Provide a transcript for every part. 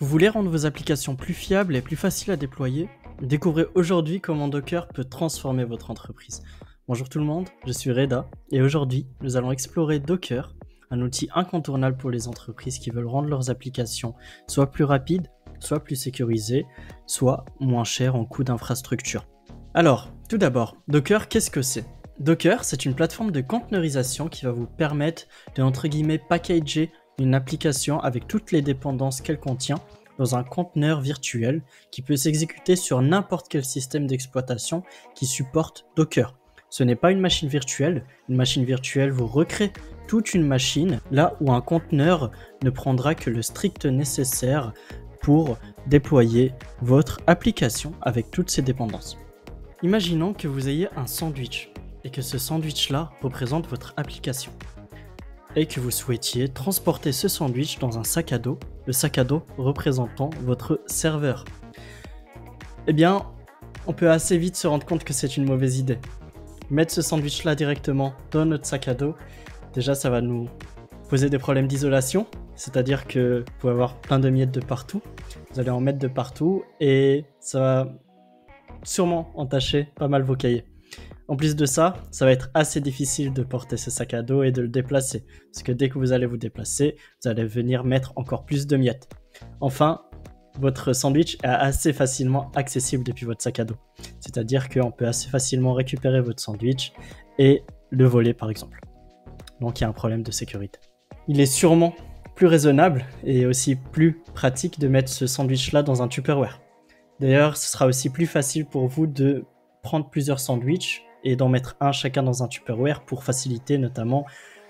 Vous voulez rendre vos applications plus fiables et plus faciles à déployer? Découvrez aujourd'hui comment Docker peut transformer votre entreprise. Bonjour tout le monde, je suis Reda et aujourd'hui nous allons explorer Docker, un outil incontournable pour les entreprises qui veulent rendre leurs applications soit plus rapides, soit plus sécurisées, soit moins chères en coût d'infrastructure. Alors, tout d'abord, Docker, qu'est-ce que c'est? Docker, c'est une plateforme de conteneurisation qui va vous permettre de, entre guillemets, packager une application avec toutes les dépendances qu'elle contient dans un conteneur virtuel qui peut s'exécuter sur n'importe quel système d'exploitation qui supporte Docker. Ce n'est pas une machine virtuelle vous recrée toute une machine là où un conteneur ne prendra que le strict nécessaire pour déployer votre application avec toutes ses dépendances. Imaginons que vous ayez un sandwich et que ce sandwich-là représente votre application et que vous souhaitiez transporter ce sandwich dans un sac à dos, le sac à dos représentant votre serveur. Eh bien, on peut assez vite se rendre compte que c'est une mauvaise idée. Mettre ce sandwich-là directement dans notre sac à dos, déjà ça va nous poser des problèmes d'isolation, c'est-à-dire que vous pouvez avoir plein de miettes de partout, vous allez en mettre de partout et ça va sûrement entacher pas mal vos cahiers. En plus de ça, ça va être assez difficile de porter ce sac à dos et de le déplacer, parce que dès que vous allez vous déplacer, vous allez venir mettre encore plus de miettes. Enfin, votre sandwich est assez facilement accessible depuis votre sac à dos, c'est-à-dire qu'on peut assez facilement récupérer votre sandwich et le voler par exemple. Donc il y a un problème de sécurité. Il est sûrement plus raisonnable et aussi plus pratique de mettre ce sandwich-là dans un Tupperware. D'ailleurs, ce sera aussi plus facile pour vous de prendre plusieurs sandwichs et d'en mettre un chacun dans un Tupperware pour faciliter notamment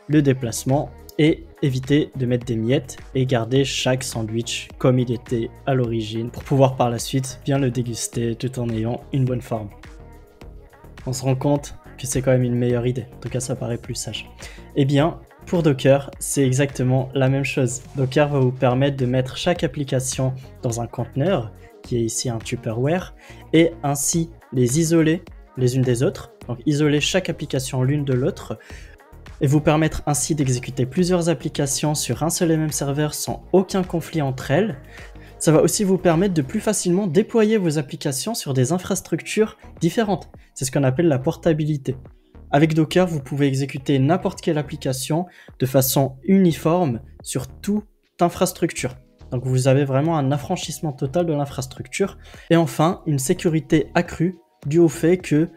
le déplacement et éviter de mettre des miettes et garder chaque sandwich comme il était à l'origine pour pouvoir par la suite bien le déguster tout en ayant une bonne forme. On se rend compte que c'est quand même une meilleure idée, en tout cas ça paraît plus sage. Eh bien, pour Docker, c'est exactement la même chose. Docker va vous permettre de mettre chaque application dans un conteneur, qui est ici un Tupperware, et ainsi les isoler les unes des autres, donc isoler chaque application l'une de l'autre, et vous permettre ainsi d'exécuter plusieurs applications sur un seul et même serveur sans aucun conflit entre elles. Ça va aussi vous permettre de plus facilement déployer vos applications sur des infrastructures différentes. C'est ce qu'on appelle la portabilité. Avec Docker, vous pouvez exécuter n'importe quelle application de façon uniforme sur toute infrastructure. Donc vous avez vraiment un affranchissement total de l'infrastructure. Et enfin, une sécurité accrue dû au fait que,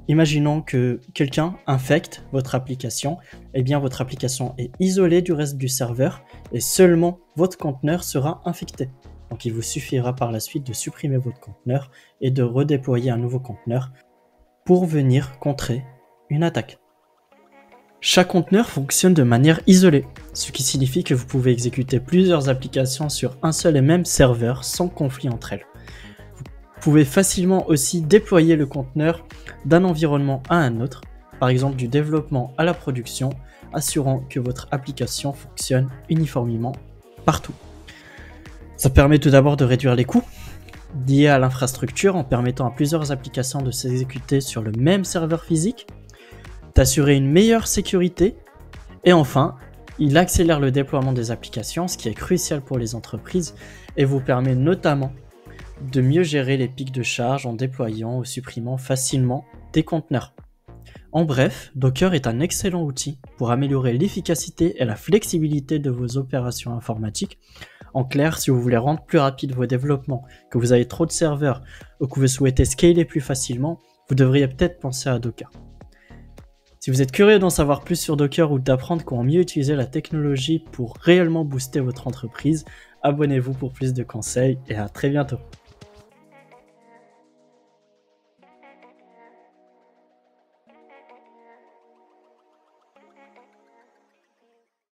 imaginons que quelqu'un infecte votre application, eh bien votre application est isolée du reste du serveur et seulement votre conteneur sera infecté. Donc il vous suffira par la suite de supprimer votre conteneur et de redéployer un nouveau conteneur pour venir contrer une attaque. Chaque conteneur fonctionne de manière isolée, ce qui signifie que vous pouvez exécuter plusieurs applications sur un seul et même serveur sans conflit entre elles. Vous pouvez facilement aussi déployer le conteneur d'un environnement à un autre, par exemple du développement à la production, assurant que votre application fonctionne uniformément partout. Ça permet tout d'abord de réduire les coûts liés à l'infrastructure en permettant à plusieurs applications de s'exécuter sur le même serveur physique, d'assurer une meilleure sécurité et enfin, il accélère le déploiement des applications, ce qui est crucial pour les entreprises et vous permet notamment de mieux gérer les pics de charge en déployant ou supprimant facilement des conteneurs. En bref, Docker est un excellent outil pour améliorer l'efficacité et la flexibilité de vos opérations informatiques. En clair, si vous voulez rendre plus rapide vos développements, que vous avez trop de serveurs ou que vous souhaitez scaler plus facilement, vous devriez peut-être penser à Docker. Si vous êtes curieux d'en savoir plus sur Docker ou d'apprendre comment mieux utiliser la technologie pour réellement booster votre entreprise, abonnez-vous pour plus de conseils et à très bientôt.